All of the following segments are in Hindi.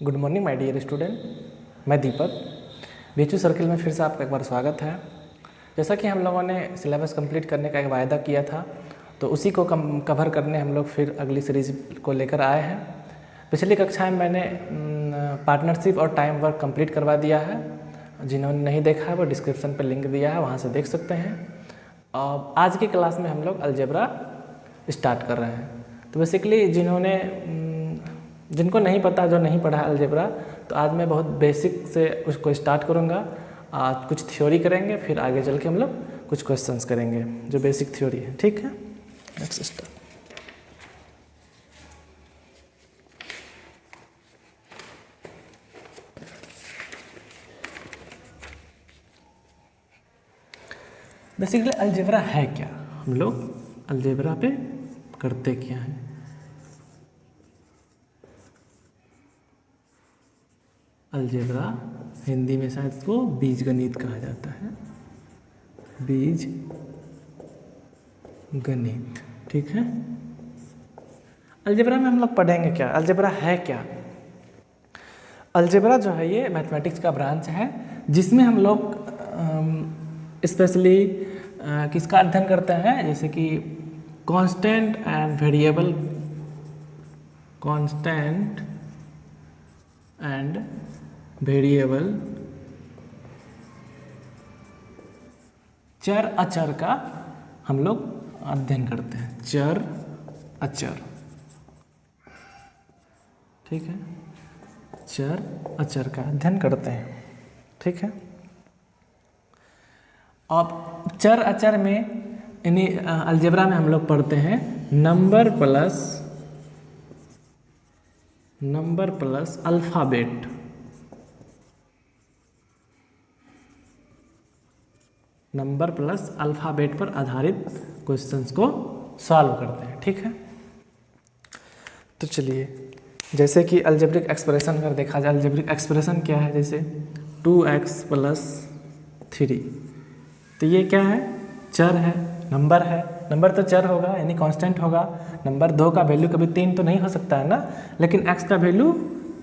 Good morning my dear student, मैं दीपक बीएचयू सर्किल में फिर से आपका एक बार स्वागत है। जैसा कि हम लोगों ने सिलेबस कंप्लीट करने का एक वायदा किया था, तो उसी को कवर करने हम लोग फिर अगली सीरीज को लेकर आए हैं। पिछली कक्षा में मैंने पार्टनरशिप और टाइम वर्क कंप्लीट करवा दिया है। जिन्होंने नहीं देखा है वो डिस्क्रिप्शन पर लिंक दिया है, वहाँ से देख सकते हैं। और आज की क्लास में हम लोग अलजेब्रा स्टार्ट कर रहे हैं। तो बेसिकली जिनको नहीं पता, जो नहीं पढ़ा अलजेब्रा, तो आज मैं बहुत बेसिक से उसको स्टार्ट करूँगा। आज कुछ थ्योरी करेंगे, फिर आगे चल के हम लोग कुछ क्वेश्चंस करेंगे जो बेसिक थ्योरी है। ठीक है, नेक्स्ट स्टार्ट। बेसिकली अलजेब्रा है क्या, हम लोग अलजेब्रा पे करते क्या हैं। अलजेब्रा हिंदी में शायद इसको बीज गणित कहा जाता है, बीज गणित। ठीक है, अलजेब्रा में हम लोग पढ़ेंगे क्या, अलजेब्रा है क्या। अलजेब्रा जो है ये मैथमेटिक्स का ब्रांच है, जिसमें हम लोग स्पेशली किसका अध्ययन करते हैं, जैसे कि constant and variable, constant and variable, चर अचर का हम लोग अध्ययन करते हैं, चर अचर। ठीक है, चर अचर का अध्ययन करते हैं। ठीक है, अब चर अचर में यानी अलजेब्रा में हम लोग पढ़ते हैं number plus alphabet. Number plus alphabet पर आधारित क्वेश्चंस को सॉल्व करते हैं। ठीक है, तो चलिए, जैसे कि अलजेब्रिक एक्सप्रेशन अगर देखा जाए, अलजेब्रिक एक्सप्रेशन क्या है, जैसे 2x + 3, तो ये क्या है, चर है, नंबर है। नंबर तो चर होगा यानी कांस्टेंट होगा। नंबर 2 का वैल्यू कभी 3 तो नहीं हो सकता है ना, लेकिन x का वैल्यू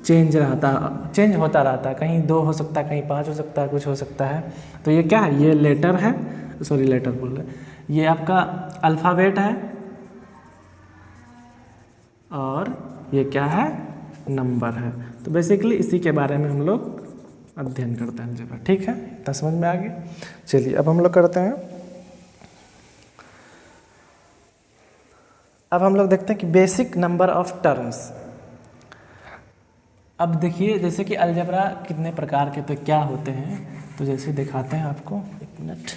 चेंज होता रहता है, कहीं 2 हो सकता है, कहीं 5 हो सकता है, कुछ हो सकता है। तो ये क्या है, ये लेटर है, लेटर बोल रहे, ये आपका अल्फ़ाबेट है, और ये क्या है, नंबर है। तो बेसिकली इसी के बारे में हम लोग अध्ययन करते हैं अलजेब्रा। ठीक है, तो समझ में आ गया। चलिए अब हम लोग करते हैं, अब हम लोग देखते हैं कि बेसिक नंबर ऑफ टर्म्स। अब देखिए, जैसे कि अलजेब्रा कितने प्रकार के तो क्या होते हैं, तो जैसे दिखाते हैं आपको, एक मिनट।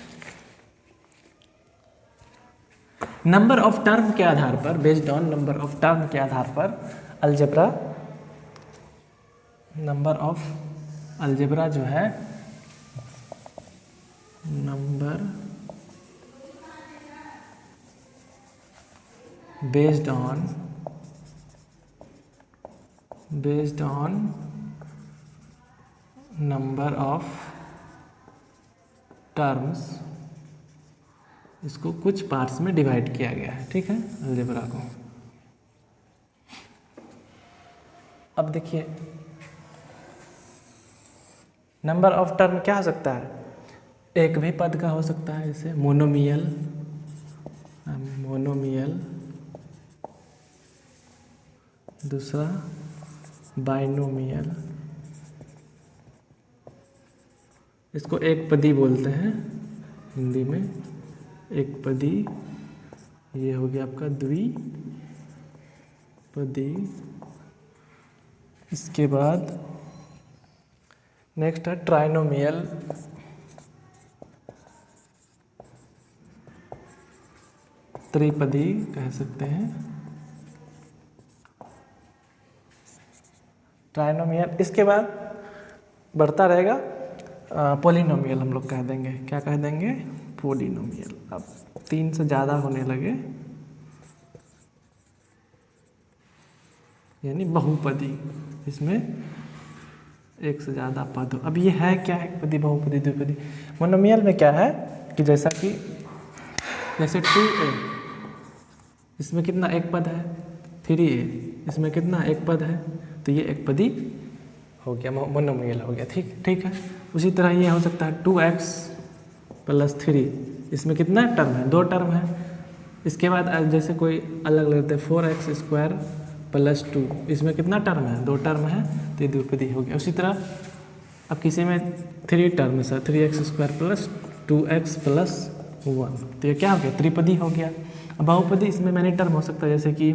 नंबर ऑफ टर्म के आधार पर, based on number of term के आधार पर अलजेब्रा, नंबर ऑफ अलजेब्रा जो है, number based on number of terms, इसको कुछ पार्ट्स में डिवाइड किया गया है। ठीक है, अलजेब्रा को। अब देखिए, नंबर ऑफ टर्म क्या हो सकता है, एक भी पद का हो सकता है, जैसे मोनोमियल, दूसरा बाइनोमियल, इसको एक पदी बोलते हैं हिंदी में, एक पदी। ये हो गया आपका द्विपदी। इसके बाद नेक्स्ट है ट्राइनोमियल, त्रिपदी कह सकते हैं, ट्राइनोमियल। इसके बाद बढ़ता रहेगा पोलिनोमियल, हम लोग कह देंगे, क्या कह देंगे, पोलिनोमियल। अब 3 से ज़्यादा होने लगे यानी बहुपदी, इसमें एक से ज़्यादा पद हो। अब ये है क्या, एक पदी, बहुपदी, द्विपदी। मोनोमियल में क्या है कि जैसे 2a, इसमें कितना, एक पद है, 3a, इसमें कितना, एक पद है, तो ये एक पदी हो गया, मोनोमियल हो गया। ठीक है। उसी तरह ये हो सकता है 2x + 3, इसमें कितना टर्म है, 2 टर्म है। इसके बाद जैसे कोई अलग लेते हैं 4x² + 2, इसमें कितना टर्म है, 2 टर्म है, तो ये द्विपदी हो गया। उसी तरह अब किसी में 3 टर्म है, 3x² + 2x + 1, तो ये क्या हो गया, त्रिपदी हो गया। अब बहुपदी इसमें मैनी टर्म हो सकता है, जैसे कि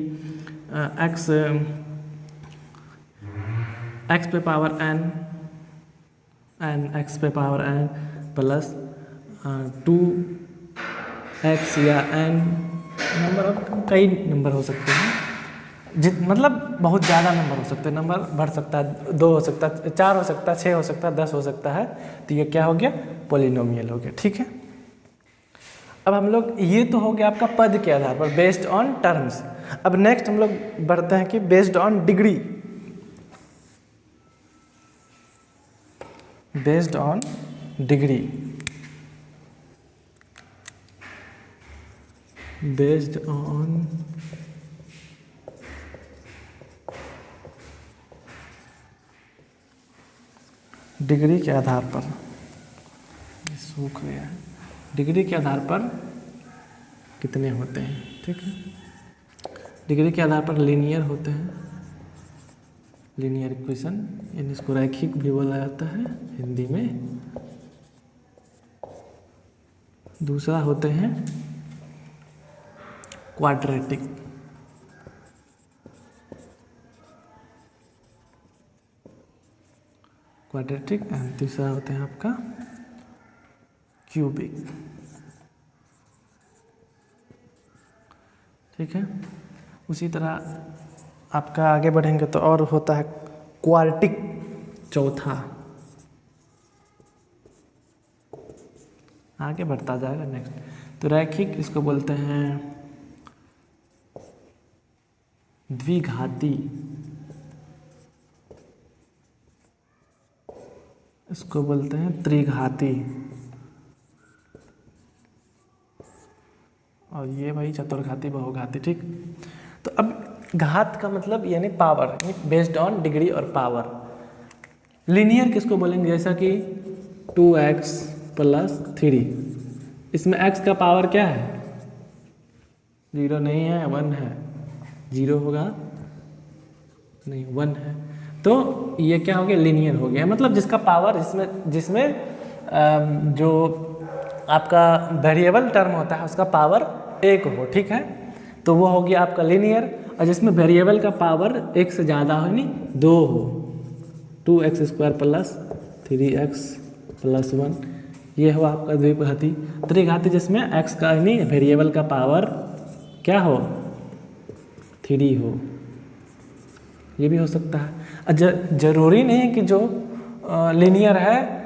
x पे पावर n x पे पावर n + 2x या n नंबर ऑफ, कई नंबर हो सकते हैं, मतलब बहुत ज़्यादा नंबर हो सकते हैं, नंबर बढ़ सकता है, 2 हो सकता है, 4 हो सकता है, 6 हो सकता है, 10 हो सकता है, तो ये क्या हो गया, पॉलिनोमियल हो गया। ठीक है। अब हम लोग, ये तो हो गया आपका पद के आधार पर, बेस्ड ऑन टर्म्स। अब नेक्स्ट हम लोग बढ़ते हैं कि based on degree, based on degree, based on degree के आधार पर, सूख गया है, डिग्री के आधार पर कितने होते हैं। ठीक है। डिग्री के आधार पर लीनियर होते हैं, लीनियर इक्वेशन, यानी इसको रैखिक भी बोला जाता है हिंदी में। दूसरा होते हैं क्वाड्रेटिक, क्वाड्रेटिक, एंड तीसरा होते हैं आपका क्यूबिक। ठीक है। उसी तरह आपका आगे बढ़ेंगे तो और होता है क्वार्टिक, चौथा, आगे बढ़ता जाएगा नेक्स्ट। तो रैखिक इसको बोलते हैं द्विघाती, इसको बोलते हैं त्रिघाती, और ये भाई चतुर्घाती, बहुघाती। ठीक। तो अब घात का मतलब यानी पावर, बेस्ड ऑन डिग्री और पावर। लीनियर किसको बोलेंगे, जैसा कि 2x + 3, इसमें x का पावर क्या है, 0 नहीं है, 1 है, 0 होगा नहीं, 1 है, तो ये क्या हो गया, लीनियर हो गया। मतलब जिसका पावर, जिसमें जो आपका वेरिएबल टर्म होता है उसका पावर 1 हो। ठीक है। तो वो हो गया आपका लीनियर। और जिसमें वेरिएबल का पावर 1 से ज़्यादा हो, यानी 2 हो, 2x² + 3x + 1, ये हो आपका द्विघाती। त्रिघाती जिसमें x का यानी वेरिएबल का पावर क्या हो, 3 हो, ये भी हो सकता है। जरूरी नहीं है कि जो लीनियर है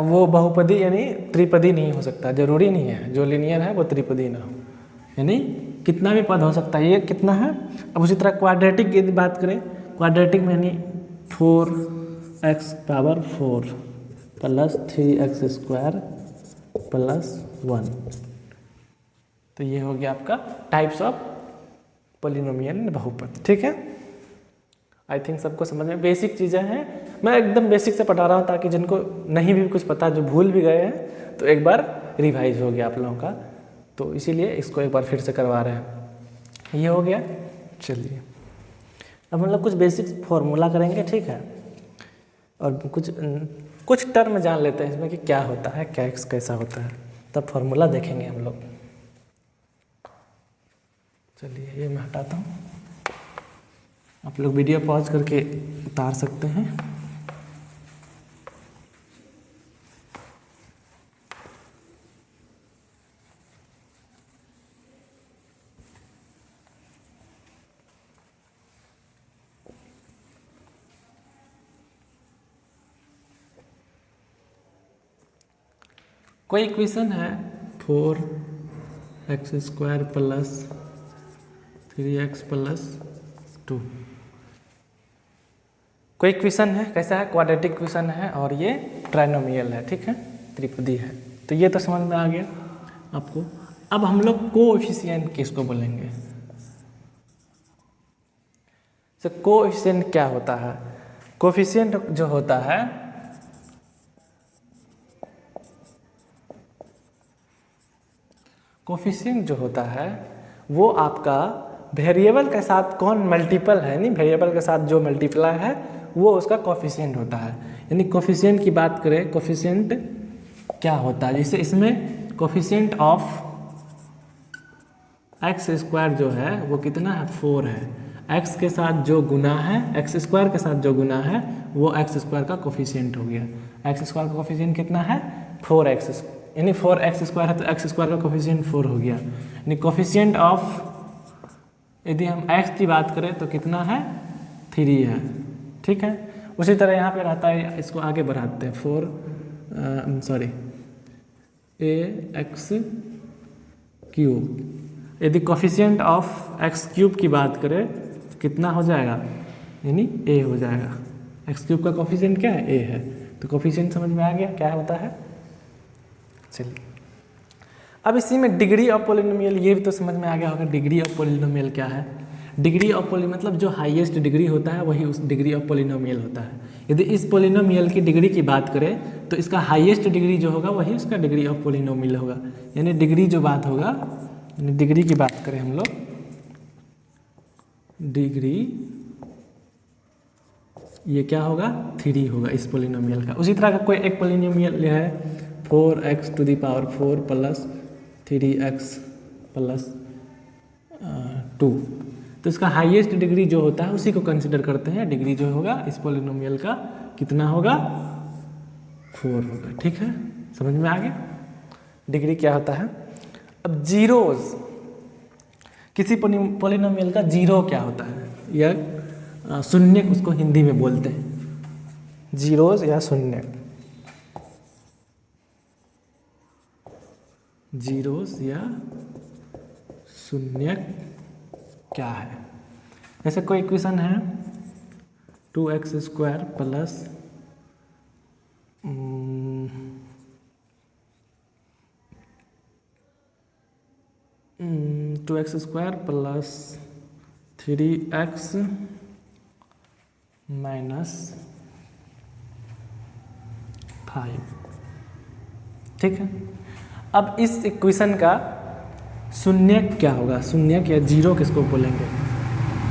वो बहुपदी यानी त्रिपदी नहीं हो सकता, जरूरी नहीं है जो लीनियर है वो त्रिपदी ना हो, यानी कितना भी पद हो सकता है। ये कितना है। अब उसी तरह क्वाड्रेटिक की बात करें, क्वाड्रेटिक में यानी 4x पावर 4 + 3x² + 1, तो ये हो गया आपका टाइप्स ऑफ पॉलिनोमियल बहुपद। ठीक है। आई थिंक सबको समझ में, बेसिक चीज़ें हैं, मैं एकदम बेसिक से पढ़ा रहा हूँ ताकि जिनको नहीं भी कुछ पता, जो भूल भी गए हैं, तो एक बार रिवाइज हो गया आप लोगों का, तो इसीलिए इसको एक बार फिर से करवा रहे हैं। ये हो गया। चलिए अब हम लोग कुछ बेसिक फॉर्मूला करेंगे। ठीक है। और कुछ टर्म जान लेते हैं इसमें कि क्या होता है, क्या कैसा होता है, तब फॉर्मूला देखेंगे हम लोग। चलिए ये मैं हटाता हूँ, आप लोग वीडियो पॉज करके उतार सकते हैं। कोई इक्वेशन है 4x² + 3x + 2, कोई इक्वेशन है, कैसा है, क्वाड्रेटिक इक्वेशन है, और ये ट्राइनोमियल है। ठीक है। त्रिपदी है। तो ये तो समझ में आ गया आपको। अब हम लोग कोएफिशिएंट किसको बोलेंगे, तो कोएफिशिएंट क्या होता है, कोफिशिएंट जो होता है कोफिशिएंट जो होता है वो आपका वेरिएबल के साथ कौन मल्टीपल है, नहीं वेरिएबल के साथ जो मल्टीप्लाई है वो उसका कोफिशिएंट होता है। यानी कोफिशिएंट की बात करें, कोफिशिएंट क्या होता है, जैसे इसमें कोफिशिएंट ऑफ एक्स स्क्वायर जो है वो कितना है 4 है, एक्स के साथ जो गुना है, एक्स स्क्वायर के साथ जो गुना है वो एक्स स्क्वायर का कोफिशिएंट हो गया। एक्स स्क्वायर का कोफिशिएंट कितना है 4x, यानी 4x स्क्वायर है तो एक्स स्क्वायर का कोफिशिएंट 4 हो गया। यानी कोफिशिएंट ऑफ यदि हम x की बात करें तो कितना है 3 है, ठीक है। उसी तरह यहाँ पे रहता है, इसको आगे बढ़ाते हैं 4 AX क्यूब। यदि कोफिशिएंट ऑफ x क्यूब की बात करें तो कितना हो जाएगा, यानी a हो जाएगा। x क्यूब का कोफिशिएंट क्या है a है, तो कोफिशिएंट समझ में आ गया क्या होता है। चलिए अब इसी में डिग्री ऑफ पॉलिनोमियल, ये भी तो समझ में आ गया होगा डिग्री ऑफ पॉलिनोमियल क्या है। डिग्री ऑफ पॉली मतलब जो हाईएस्ट डिग्री होता है वही उस डिग्री ऑफ पॉलिनोमियल होता है। यदि इस पॉलिनोमियल की डिग्री की बात करें तो इसका हाईएस्ट डिग्री जो होगा वही उसका डिग्री ऑफ पॉलिनोमियल होगा। यानी डिग्री जो बात होगा, डिग्री की बात करें हम लोग, डिग्री ये क्या होगा 3 होगा इस पॉलिनोमियल का। उसी तरह का कोई एक पॉलिनोमियल है 4x⁴ प्लस 3x प्लस 2, तो इसका हाईएस्ट डिग्री जो होता है उसी को कंसिडर करते हैं। डिग्री जो होगा इस पॉलिनोमियल का कितना होगा 4 होगा, ठीक है, समझ में आ गया डिग्री क्या होता है। अब जीरोज, किसी पॉलिनोमियल का जीरो क्या होता है, या शून्य उसको हिंदी में बोलते हैं, जीरोज या शून्य, जीरोस या शून्य क्या है। जैसे कोई इक्वेशन है 2x² plus 2x² plus 3x minus 5, ठीक है। अब इस इक्वेशन का शून्य क्या होगा, शून्य या जीरो किसको बोलेंगे,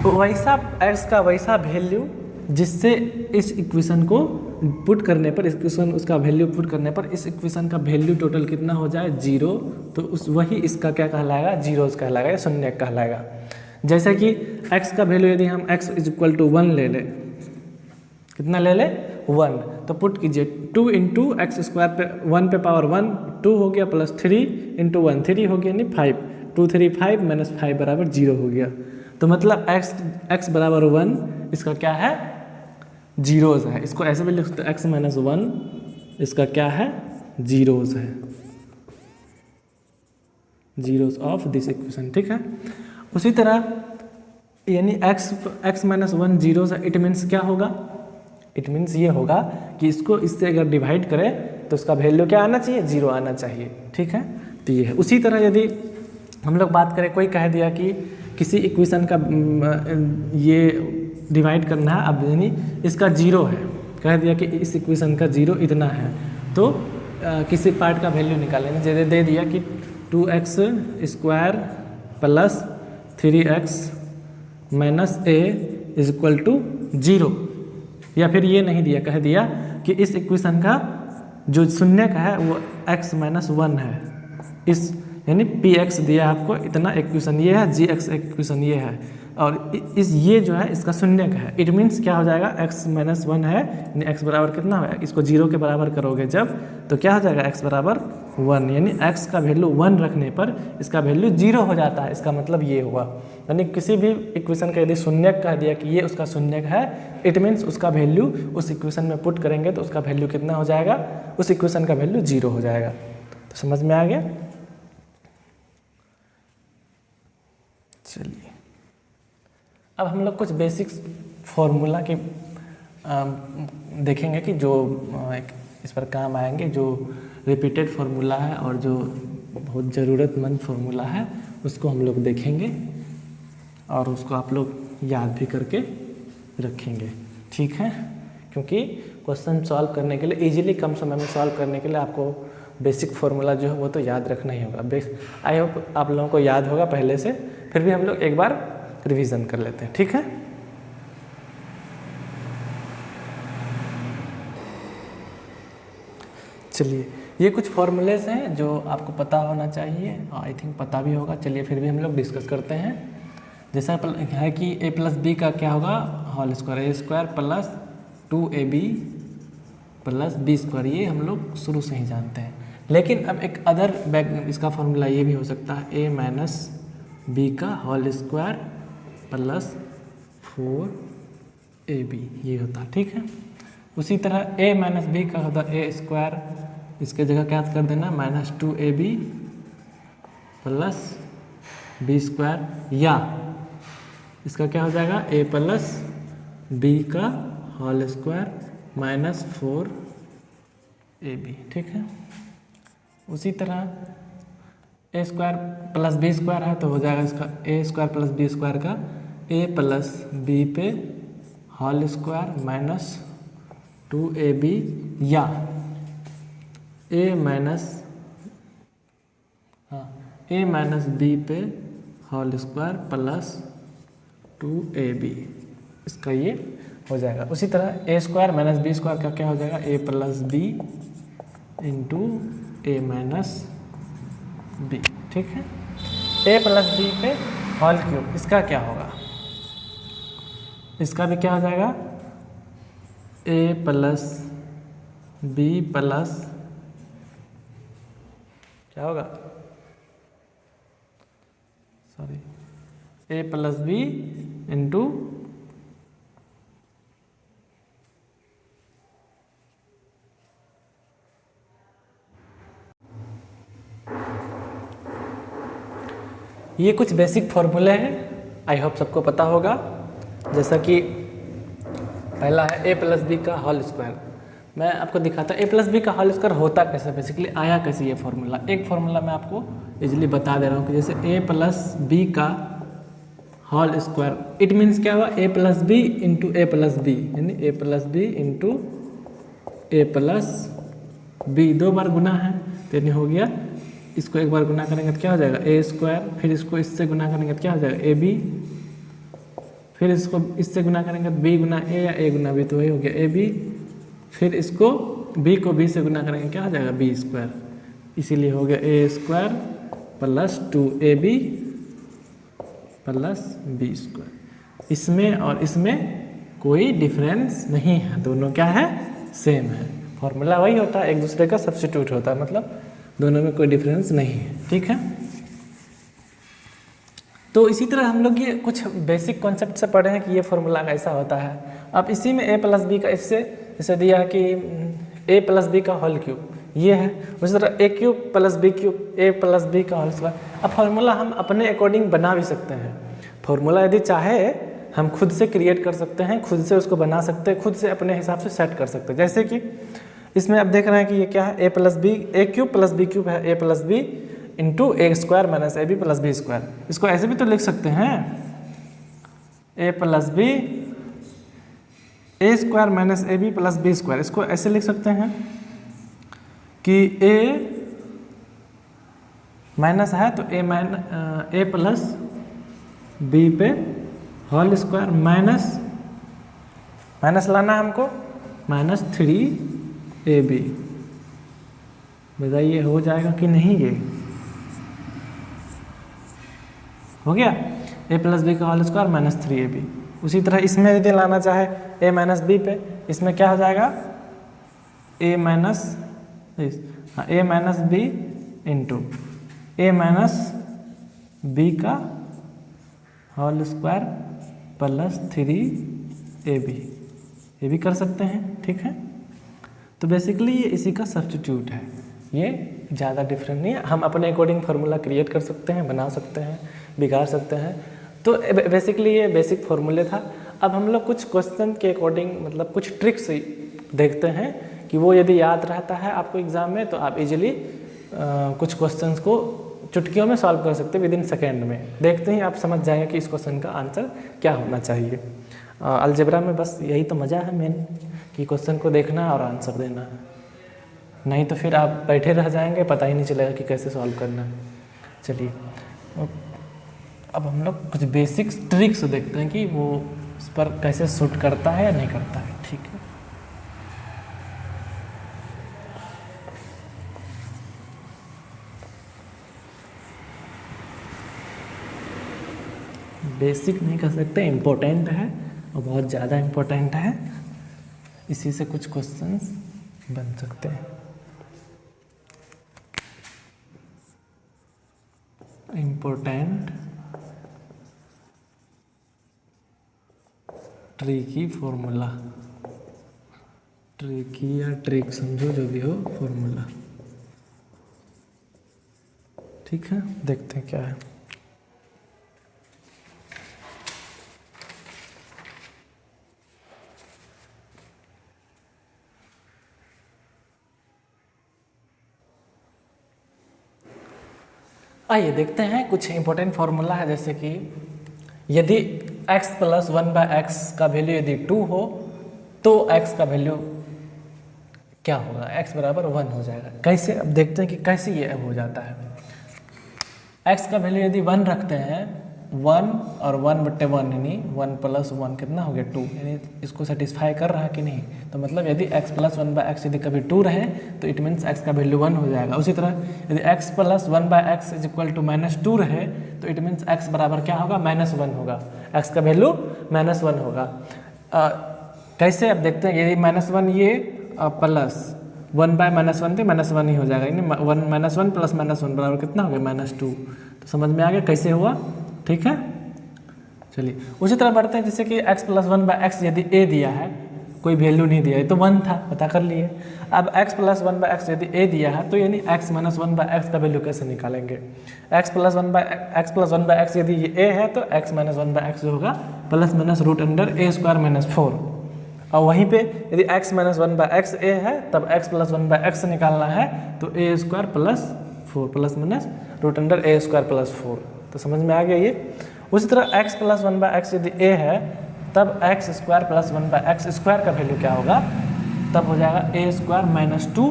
तो वैसा x का वैसा वैल्यू जिससे इस इक्वेशन को पुट करने पर, इक्वेशन उसका वैल्यू पुट करने पर इस इक्वेशन का वैल्यू टोटल कितना हो जाए 0, तो उस वही इसका क्या कहलाएगा जीरोस कहलाएगा या शून्य कहलाएगा। जैसे कि x का वैल्यू यदि हम x = 1 ले लें, कितना ले लें 1, तो पुट कीजिए 2 × x² पे 1 पे पावर 1 2 हो गया, प्लस 3 × 1 3 हो गया, यानी 5, 2 3 5 माइनस 5 बराबर 0 हो गया। तो मतलब x बराबर 1 इसका क्या है जीरोज है। इसको ऐसे भी लिख सकते x - 1 इसका क्या है जीरोज है, जीरोज ऑफ दिस इक्वेशन, ठीक है। उसी तरह यानी x - 1 जीरोज है, इट मीन्स क्या होगा, इट मीन्स ये होगा कि इसको इससे अगर डिवाइड करें तो उसका वैल्यू क्या आना चाहिए 0 आना चाहिए, ठीक है। तो ये है। उसी तरह यदि हम लोग बात करें, कोई कह दिया कि किसी इक्वेशन का ये डिवाइड करना है, अब यानी इसका 0 है, कह दिया कि इस इक्वेशन का 0 इतना है, तो किसी पार्ट का वैल्यू निकालेंगे। जैसे दे दिया कि 2x² plus 3x minus a = 0, या फिर ये नहीं दिया, कह दिया कि इस इक्वेशन का जो शून्य का है वो x - 1 है, इस यानी px दिया आपको इतना इक्वेशन ये है, gx इक्वेशन ये है, और इस ये जो है इसका शून्य का है। इट मीन्स क्या हो जाएगा x - 1 है, यानी x बराबर कितना होगा, इसको 0 के बराबर करोगे जब, तो क्या हो जाएगा x बराबर 1, यानी x का वैल्यू 1 रखने पर इसका वैल्यू 0 हो जाता है। इसका मतलब ये हुआ, यानी किसी भी इक्वेशन का यदि शून्य कह दिया कि ये उसका शून्य है, इट मीन्स उसका वैल्यू उस इक्वेशन में पुट करेंगे तो उसका वैल्यू कितना हो जाएगा, उस इक्वेशन का वैल्यू 0 हो जाएगा। तो समझ में आ गया। चलिए अब हम लोग कुछ बेसिक्स फॉर्मूला के देखेंगे कि जो इस पर काम आएंगे, जो रिपीटेड फार्मूला है और जो बहुत ज़रूरतमंद फार्मूला है उसको हम लोग देखेंगे और उसको आप लोग याद भी करके रखेंगे, ठीक है। क्योंकि क्वेश्चन सॉल्व करने के लिए इजीली कम समय में सॉल्व करने के लिए आपको बेसिक फार्मूला जो है वो तो याद रखना ही होगा। आई होप आप लोगों को याद होगा पहले से, फिर भी हम लोग एक बार रिवीजन कर लेते हैं, ठीक है। चलिए, ये कुछ फॉर्मूलेज हैं जो आपको पता होना चाहिए, आई थिंक पता भी होगा। चलिए फिर भी हम लोग डिस्कस करते हैं। जैसा है कि a प्लस बी का क्या होगा, whole square, A square plus 2ab plus B square, ये हम लोग शुरू से ही जानते हैं। लेकिन अब एक अदर इसका फॉर्मूला ये भी हो सकता है, a माइनस बी का होल स्क्वायर प्लस 4ab, ये होता है, ठीक है। उसी तरह a माइनस बी का होता है ए स्क्वायर, इसके जगह क्या कर देना minus 2ab plus B square, या इसका क्या हो जाएगा a प्लस बी का होल स्क्वायर माइनस 4ab, ठीक है। उसी तरह a square plus B square है तो हो जाएगा इसका a square plus B square का a प्लस बी पे होल स्क्वायर माइनस 2ab, या a माइनस बी पे होल स्क्वायर प्लस 2ab, इसका ये हो जाएगा। उसी तरह a square minus B square का क्या हो जाएगा, a plus B into a minus B, ठीक है। a प्लस बी पे होल क्यूब, इसका क्या होगा, इसका भी क्या हो जाएगा a प्लस बी प्लस क्या होगा, sorry, a plus B into ये कुछ बेसिक फॉर्मूले हैं, आई होप सबको पता होगा। जैसा कि पहला है a प्लस बी का होल स्क्वायर, मैं आपको दिखाता हूँ a प्लस बी का होल स्क्वायर होता कैसे, बेसिकली आया कैसे ये फॉर्मूला। एक फॉर्मूला मैं आपको इजीली बता दे रहा हूँ कि जैसे a प्लस बी का होल स्क्वायर, इट मीन्स क्या हुआ, a plus B into A plus B, यानी a plus B into A plus B, 2 बार गुना है तो यानी हो गया, इसको एक बार गुना करेंगे तो क्या हो जाएगा a स्क्वायर, फिर इसको इससे गुना करेंगे तो क्या हो जाएगा ab, फिर इसको इससे गुना करेंगे तो b गुना a या a गुना b, तो वही हो गया ab, फिर इसको b को b से गुना करेंगे क्या हो जाएगा b स्क्वायर, इसीलिए हो गया a square plus 2ab plus b square. इसमें और इसमें कोई डिफरेंस नहीं है, दोनों क्या है, सेम है। फॉर्मूला वही होता है, एक दूसरे का सब्स्टिट्यूट होता है, मतलब दोनों में कोई डिफरेंस नहीं है, ठीक है। तो इसी तरह हम लोग ये कुछ बेसिक कॉन्सेप्ट से पढ़े हैं कि ये फॉर्मूला ऐसा होता है। अब इसी में a प्लस बी का, इससे जैसे दिया है कि a प्लस बी का होल क्यूब ये है, उसी तरह a cube plus B cube, a plus B का होल स्क्वायर। अब फार्मूला हम अपने अकॉर्डिंग बना भी सकते हैं, फार्मूला यदि चाहे हम खुद से क्रिएट कर सकते हैं, खुद से उसको बना सकते हैं, खुद से अपने हिसाब से सेट कर सकते हैं। जैसे कि इसमें आप देख रहे हैं कि ये क्या है, a plus B, A cube plus B cube है, a plus B into A square minus A B plus B square. इसको ऐसे भी तो लिख सकते हैं, a plus B A square minus A B plus B square, इसको ऐसे लिख सकते हैं कि a माइनस है तो a प्लस बी पे होल स्क्वायर माइनस लाना हमको माइनस 3ab, बताइए हो जाएगा कि नहीं, ये हो गया a प्लस बी का होल स्क्वायर माइनस 3ab। उसी तरह इसमें यदि लाना चाहे a माइनस बी पे, इसमें क्या हो जाएगा a minus B into a minus B का होल स्क्वायर प्लस 3ab, ये भी कर सकते हैं, ठीक है। तो बेसिकली ये इसी का सब्स्टिट्यूट है, ये ज़्यादा डिफरेंट नहीं है। हम अपने अकॉर्डिंग फार्मूला क्रिएट कर सकते हैं, बना सकते हैं, बिगाड़ सकते हैं। तो बेसिकली ये बेसिक फार्मूले था। अब हम लोग कुछ क्वेश्चन के अकॉर्डिंग, मतलब कुछ ट्रिक्स देखते हैं कि वो यदि याद रहता है आपको एग्ज़ाम में तो आप इजीली कुछ क्वेश्चंस को चुटकियों में सॉल्व कर सकते हैं विद इन सेकेंड में। देखते ही आप समझ जाएंगे कि इस क्वेश्चन का आंसर क्या होना चाहिए। अलजेब्रा में बस यही तो मज़ा है मेन, कि क्वेश्चन को देखना है और आंसर देना है, नहीं तो फिर आप बैठे रह जाएंगे, पता ही नहीं चलेगा कि कैसे सॉल्व करना है। चलिए अब हम लोग कुछ बेसिक्स ट्रिक्स देखते हैं कि वो उस पर कैसे सूट करता है या नहीं करता है। ठीक है, बेसिक नहीं कह सकते, इम्पोर्टेंट है और बहुत ज़्यादा इम्पोर्टेंट है, इसी से कुछ क्वेश्चंस बन सकते हैं। इम्पोर्टेंट ट्रिकी फॉर्मूला, ट्रिकी या ट्रिक समझो, जो भी हो, फॉर्मूला। ठीक है, देखते हैं क्या है। आइए देखते हैं, कुछ इंपॉर्टेंट फार्मूला है, जैसे कि यदि x प्लस 1/x का वैल्यू यदि 2 हो तो x का वैल्यू क्या होगा, x बराबर 1 हो जाएगा। कैसे, अब देखते हैं कि कैसे ये अब हो जाता है। x का वैल्यू यदि 1 रखते हैं, 1 और 1/1 यानी 1 प्लस 1 कितना हो गया 2, यानी इसको सेटिस्फाई कर रहा है कि नहीं। तो मतलब यदि x प्लस 1/x यदि कभी 2 रहे तो इट मीन्स x का वैल्यू 1 हो जाएगा। उसी तरह यदि x plus 1/x is equal to -2 रहे तो इट मीन्स x बराबर क्या होगा, -1 होगा, x का वैल्यू -1 होगा। कैसे, अब देखते हैं, यदि -1 ये प्लस 1/-1 थे, -1 ही हो जाएगा, यानी 1 प्लस -1 बराबर कितना हो गया, -2। तो समझ में आ गया कैसे हुआ। ठीक है, चलिए उसी तरह बढ़ते हैं, जैसे कि x प्लस 1/x यदि a दिया है, कोई वैल्यू नहीं दिया है तो 1 था, पता कर लिए। अब x प्लस 1/x यदि a दिया है तो यानी x माइनस 1/x का वैल्यू कैसे निकालेंगे। x प्लस 1/x यदि ये a है तो x माइनस 1/x जो होगा plus minus root under a² - 4। और वहीं पे यदि x माइनस 1/x a है तब x प्लस 1/x निकालना है तो a² + 4 plus minus root under a² + 4। तो समझ में आ गया ये। उसी तरह x प्लस 1/x यदि a है तब x² + 1/x² का वैल्यू क्या होगा, तब हो जाएगा a² - 2।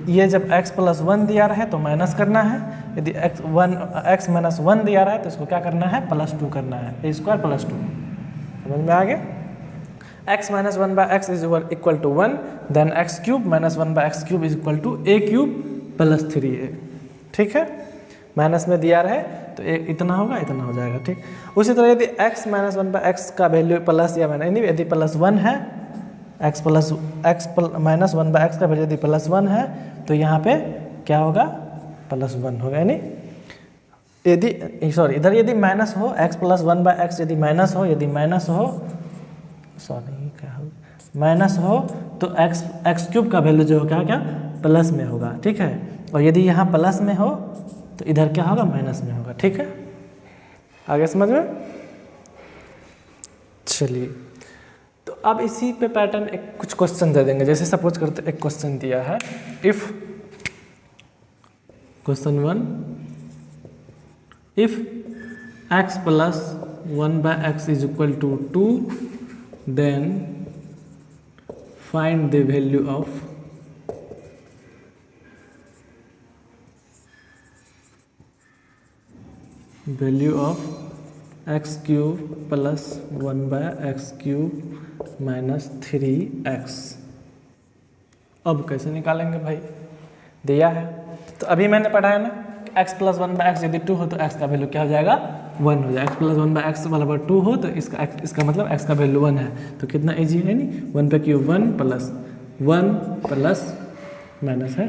ये जब x प्लस 1 दिया रहे तो माइनस करना है, यदि x माइनस 1 दिया रहा है तो इसको क्या करना है, +2 करना है, a² + 2। समझ में आ गया। x minus 1/x is equal to 1, then x³ minus 1/x³ is equal to a³ + 3a। ठीक है, माइनस में दिया रहे तो इतना होगा, इतना हो जाएगा। ठीक, उसी तरह यदि x माइनस 1/x का वैल्यू प्लस या माइनस, यदि +1 है, x माइनस 1/x का वैल्यू यदि +1 है तो यहाँ पे क्या होगा, +1 होगा। यानी यदि सॉरी इधर यदि माइनस हो, x प्लस 1/x यदि माइनस हो, यदि माइनस हो, सॉरी क्या हो, माइनस हो तो x³ का वैल्यू जो होगा क्या प्लस में होगा। ठीक है, और यदि यहाँ प्लस में हो तो इधर क्या होगा, माइनस में होगा। ठीक है, आगे समझ में। चलिए तो अब इसी पे पैटर्न एक कुछ क्वेश्चन दे देंगे। जैसे सपोज करते एक क्वेश्चन दिया है, if question 1, if x plus 1/x is equal to 2 then find the value of x³ plus 1/x³ minus 3x। अब कैसे निकालेंगे भाई, दिया है तो अभी मैंने पढ़ा है ना, x प्लस 1/x यदि 2 हो तो x का वैल्यू क्या हो जाएगा, 1 हो जाएगा। x प्लस 1/x बराबर 2 हो तो इसका मतलब x का वैल्यू 1 है, तो कितना ईजी है नहीं, 1/3 1 प्लस 1 प्लस माइनस है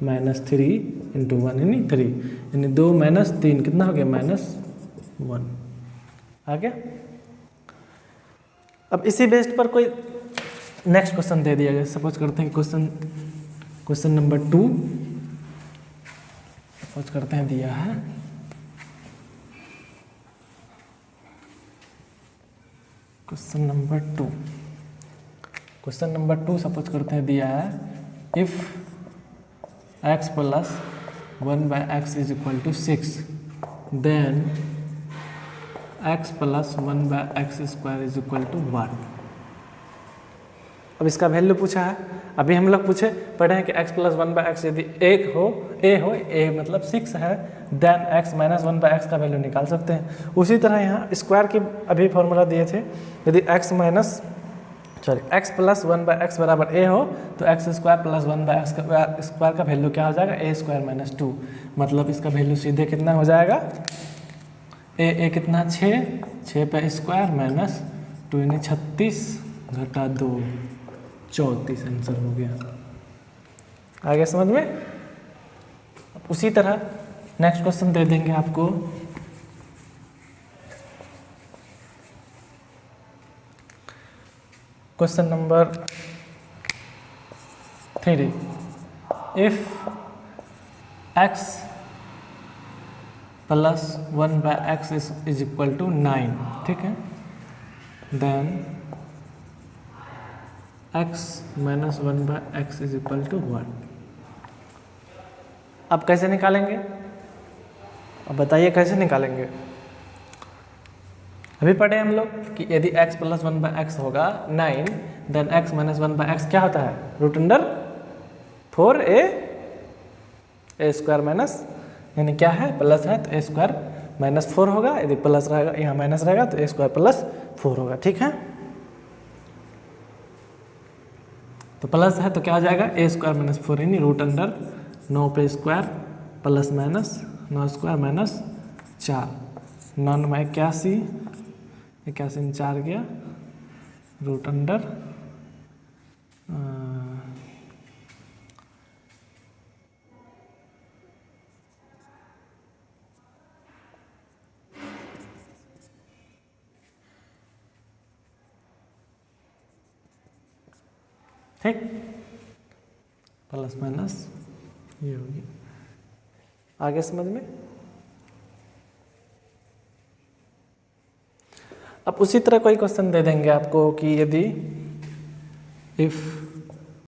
-3 × 1 यानी 3, यानी 2 - 3 कितना हो गया, -1 आ गया। अब इसी बेस्ड पर कोई नेक्स्ट क्वेश्चन दे दिया जाए। सपोज करते हैं क्वेश्चन नंबर 2 सपोज करते हैं दिया है, क्वेश्चन नंबर 2 सपोज करते हैं दिया है, if x plus 1/x is equal to 6 then x plus 1/x² is equal to 1। अब इसका वैल्यू पूछा है। अभी हम लोग पढ़े हैं कि x प्लस 1/x यदि a मतलब 6 है, देन x माइनस 1/x का वैल्यू निकाल सकते हैं। उसी तरह यहाँ स्क्वायर की अभी फॉर्मूला दिए थे, यदि x प्लस 1/x बराबर a हो तो x स्क्वायर प्लस 1/x का स्क्वायर का वैल्यू क्या हो जाएगा, a स्क्वायर माइनस 2। मतलब इसका वैल्यू सीधे कितना हो जाएगा, a कितना 6 पे स्क्वायर माइनस 2 यानी 36 घटा 2 34 आंसर हो गया। आ गया समझ में। उसी तरह नेक्स्ट क्वेश्चन दे देंगे आपको। Question number 3, if x plus 1/x is equal to 9, ठीक है, then x minus 1/x is equal to 1। अब कैसे निकालेंगे, अब बताइए कैसे निकालेंगे। अभी पढ़े हम लोग कि यदि x प्लस 1/x होगा 9, देन x माइनस 1/x क्या होता है, root under 4a square minus, यानी क्या है, प्लस है तो a स्क्वायर माइनस 4 होगा। यदि प्लस रहेगा यहाँ माइनस रहेगा तो a स्क्वायर प्लस 4 होगा, ठीक है। तो प्लस है तो क्या हो जाएगा, a स्क्वायर माइनस 4 यानी रूट अंडर 9 पे square plus minus 9 square minus 4, 9 में 81 में 4 गया, रूट अंडर ठीक, प्लस माइनस ये होगी। आगे समझ में। अब उसी तरह कोई क्वेश्चन दे देंगे आपको कि यदि इफ